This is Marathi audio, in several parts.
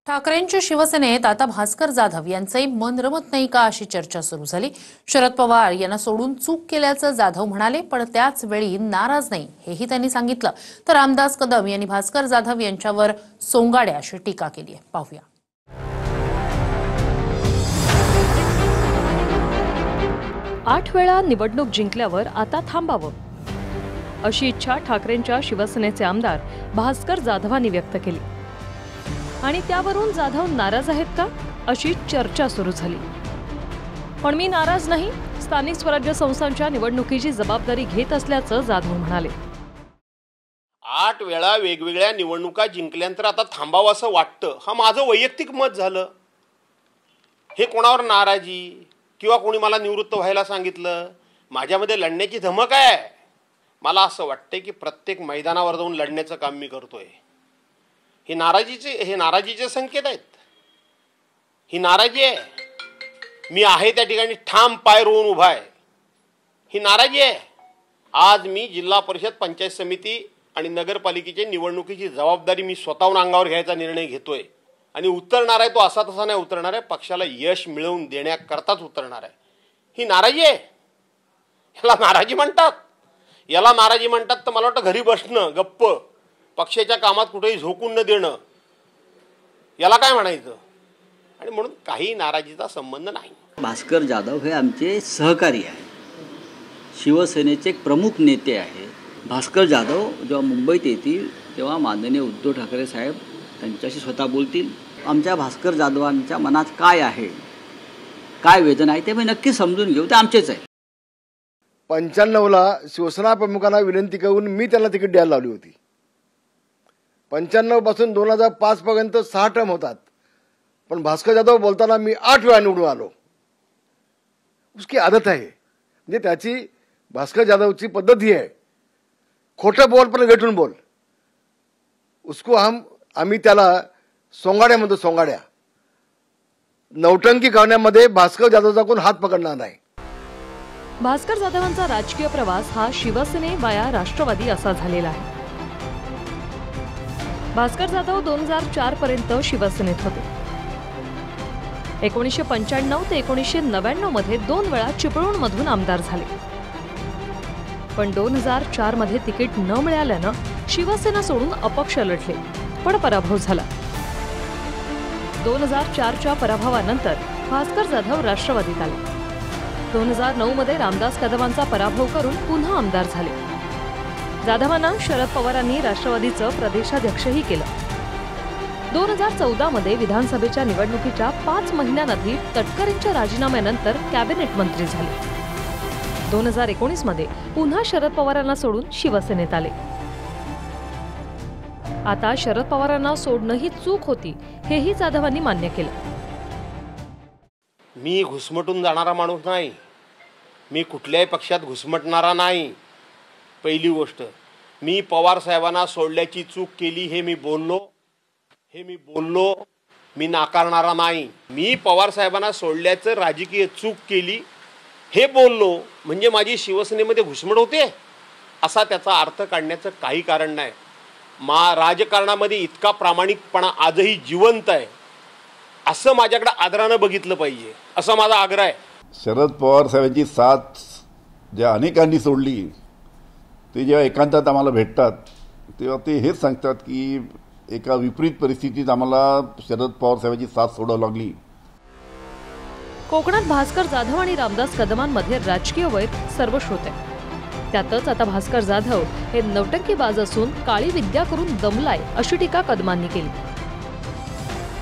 ठाकरेंच्या शिवसेनेत आता भास्कर जाधव यांचंही मन रमत नाही का अशी चर्चा सुरू झाली। शरद पवार यांना सोडून चूक केल्याचं जाधव म्हणाले, पण त्याच वेळी नाराज नाही हेही त्यांनी सांगितलं। तर रामदास कदम यांनी भास्कर जाधव यांच्यावर सोंगाड्या अशी टीका केली आहे। पाहूया। 8 वेळा निवडणूक जिंकल्यावर आता थांबावं अशी इच्छा ठाकरेंच्या शिवसेनेचे आमदार भास्कर जाधवांनी व्यक्त केली आणि त्यावरून जाधव नाराज आहेत का अशी चर्चा सुरू झाली। पण मी नाराज नाही, स्थानिक स्वराज्य संस्थांच्या निवडणुकीची जबाबदारी घेत असल्याचं जाधव म्हणाले। 8 वेळा वेगवेगळ्या निवडणुका जिंकल्यानंतर आता थांबावं असं वाटतं, हा माझं वैयक्तिक मत झालं। हे कोणावर नाराजी किंवा कोणी मला निवृत्त व्हायला सांगितलं, माझ्यामध्ये लढण्याची धमक आहे। मला असं वाटतंय की प्रत्येक मैदानावर जाऊन लढण्याचं काम मी करतोय। हे नाराजीचे संकेत आहेत। ही नाराजी आहे, मी आहे त्या ठिकाणी ठाम पाय रोवून उभा आहे, ही नाराजी आहे। आज मी जिल्हा परिषद, पंचायत समिती आणि नगरपालिकेच्या निवडणुकीची जबाबदारी मी स्वतःहून अंगावर घ्यायचा निर्णय घेतोय आणि उतरणार आहे। तो असा तसा नाही उतरणार आहे, पक्षाला यश मिळवून देण्याकरताच उतरणार आहे। ही नाराजी आहे, याला नाराजी म्हणतात। याला नाराजी म्हणतात तर मला वाटतं घरी बसणं, गप्प पक्षाच्या कामात कुठेही झोकून न देणं, याला काय म्हणायचं। आणि म्हणून काही नाराजीचा संबंध नाही। भास्कर जाधव हे आमचे सहकारी आहे, शिवसेनेचे एक प्रमुख नेते आहे। भास्कर जाधव जेव्हा मुंबईत येतील तेव्हा माननीय उद्धव ठाकरे साहेब त्यांच्याशी स्वतः बोलतील। आमच्या भास्कर जाधवांच्या मनात काय आहे, काय वेदना आहे ते मी नक्की समजून घेऊ, ते आमचेच आहे। 95ला शिवसेना प्रमुखांना विनंती करून मी त्यांना तिकीट द्यायला लावली होती। 95 पासून 2005 पर्यंत 6 टर्म होतात, पण भास्कर जाधव बोलताना मी 8 वेळा निवडून आलो। उसकी आदत आहे, म्हणजे त्याची भास्कर जाधवची पद्धत ही आहे, खोटं बोल पण वेटून बोल। उसको आम्ही त्याला सोंगाड्या म्हणतो, सोंगाड्या। नौटंकी करण्यामध्ये भास्कर जाधवचा कोण हात पकडणार नाही। भास्कर जाधवांचा राजकीय प्रवास हा शिवसेने वाया राष्ट्रवादी असा झालेला आहे। भास्कर जाधव 2004 पर्यंत शिवसेनेत होते। 1995 ते 1999 मध्ये 2 वेळा चिपळूणमधून आमदार झाले, पण 2004 मध्ये तिकीट न मिळाल्यानं शिवसेना सोडून अपक्ष लढले, पण पराभव झाला। 2004च्या पराभवानंतर भास्कर जाधव राष्ट्रवादीत आले। 2009 मध्ये रामदास कदमांचा पराभव करून पुन्हा आमदार झाले। जाधवांना शरद पवारांनी राष्ट्रवादीचं प्रदेशाध्यक्षही केलं। 2014 मध्ये विधानसभेच्या निवडणुकीच्या 5 महिन्यांआधी तटकरेंच्या राजीनाम्यानंतर कॅबिनेट मंत्री झाले। 2019 मध्ये पुन्हा शरद पवारांना सोडून शिवसेनेत आले। आता शरद पवारांना सोडणं ही चूक होती हेही जाधवांनी मान्य केलं। मी घुसमटून जाणारा माणूस नाही, मी कुठल्याही पक्षात घुसमटणारा नाही। पहिली गोष्ट, मी पवार साहेबांना सोडल्याची चूक केली हे मी बोललो, मी नाकारणारा नाही। मी पवार साहेबांना सोडल्याचं राजकीय चूक केली हे बोललो म्हणजे माझी शिवसेनेमध्ये घुसमट होते असा त्याचा अर्थ काढण्याचं काही कारण नाही। राजकारणामध्ये इतका प्रामाणिकपणा आजही जिवंत आहे असं माझ्याकडे आदरानं बघितलं पाहिजे, असा माझा आग्रह आहे। शरद पवार साहेबांची साथ ज्या अनेकांनी सोडली, ते जेव्हा एकांतात आम्हाला भेटतात तेव्हा ते हेच सांगतात की एका विपरीत परिस्थितीत आम्हाला शरद पवार साहेबांची साथ सोडावी लागली। कोकणात भास्कर जाधव आणि रामदास कदमांमध्ये राजकीय वैर सर्वश्रुत आहे। त्यातच आता भास्कर जाधव हे नौटंकीबाज असून काळी विद्या करून दमलाय अशी टीका कदमांनी केली।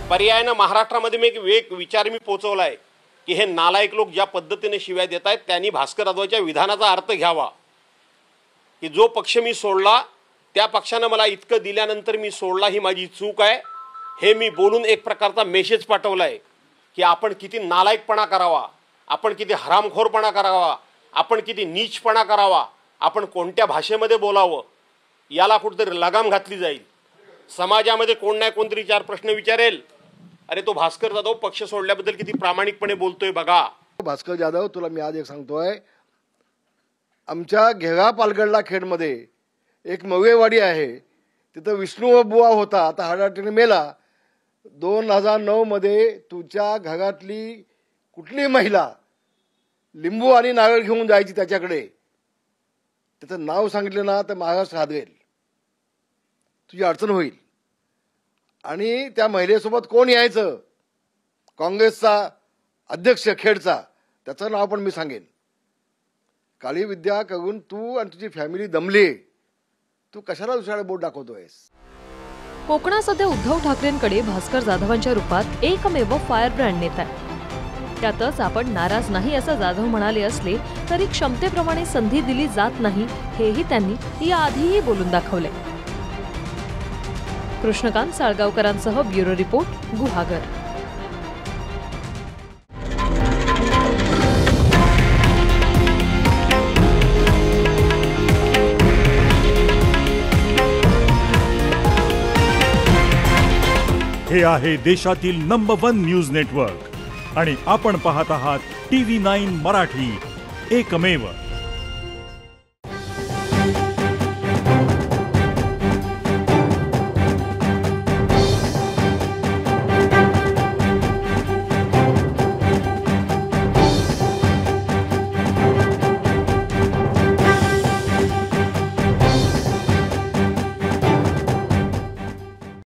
पर्यायानं महाराष्ट्रामध्ये एक विचार मी पोचवलाय की हे नालायक लोक ज्या पद्धतीने शिव्या देत आहेत त्यांनी भास्कर जाधवच्या विधानाचा अर्थ घ्यावा की जो पक्ष मी सोडला त्या पक्षानं मला इतकं दिल्यानंतर मी सोडला, ही माझी चूक आहे हे मी बोलून एक प्रकारचा मेसेज पाठवलाय की आपण किती नालायकपणा करावा, आपण किती हरामखोरपणा करावा, आपण किती नीचपणा करावा, आपण कोणत्या भाषेमध्ये बोलावं, याला कुठेतरी लगाम घातली जाईल। समाजामध्ये कोण नाही कोणतरी 4 प्रश्न विचारेल, अरे तो भास्कर जाधव पक्ष सोडल्याबद्दल किती प्रामाणिकपणे बोलतोय बघा। भास्कर जाधव, तुला मी आज एक सांगतोय, आमच्या घेगा पालगडला खेडमध्ये एक मवेवाडी आहे, तिथं विष्णू बुवा होता, आता हार्ट अटॅकने मेला। 2009 मध्ये तुझ्या घरातली कुठली महिला लिंबू आणि नारळ घेऊन जायची त्याच्याकडे, त्याचं नाव सांगितलं ना तर महाराष्ट्र हादरेल, तुझी अडचण होईल. आणि त्या महिलेसोबत कोण यायचं, काँग्रेसचा अध्यक्ष खेडचा, त्याचं नाव पण मी सांगेन. काळी विद्या करून तू आणि तुझी फॅमिली दमली. तू कशाला दुसऱ्याला बोट दाखवतोयस? कोकणात सध्या उद्धव ठाकरेंकडे भास्कर जाधवांच्या रूपात एकमेव फायर ब्रँड नेता आहे. त्यातच आपण नाराज नाही असं जाधव म्हणाले असले तरी क्षमतेप्रमाणे संधी दिली जात नाही हेही त्यांनी याआधीही बोलून दाखवले. कृष्णकांत साळगावकरांसह ब्युरो रिपोर्ट, गुहागर. हे आहे देशातील नंबर 1 न्यूज नेटवर्क आणि आपण पाहत आहात TV9 मराठी, एकमेव.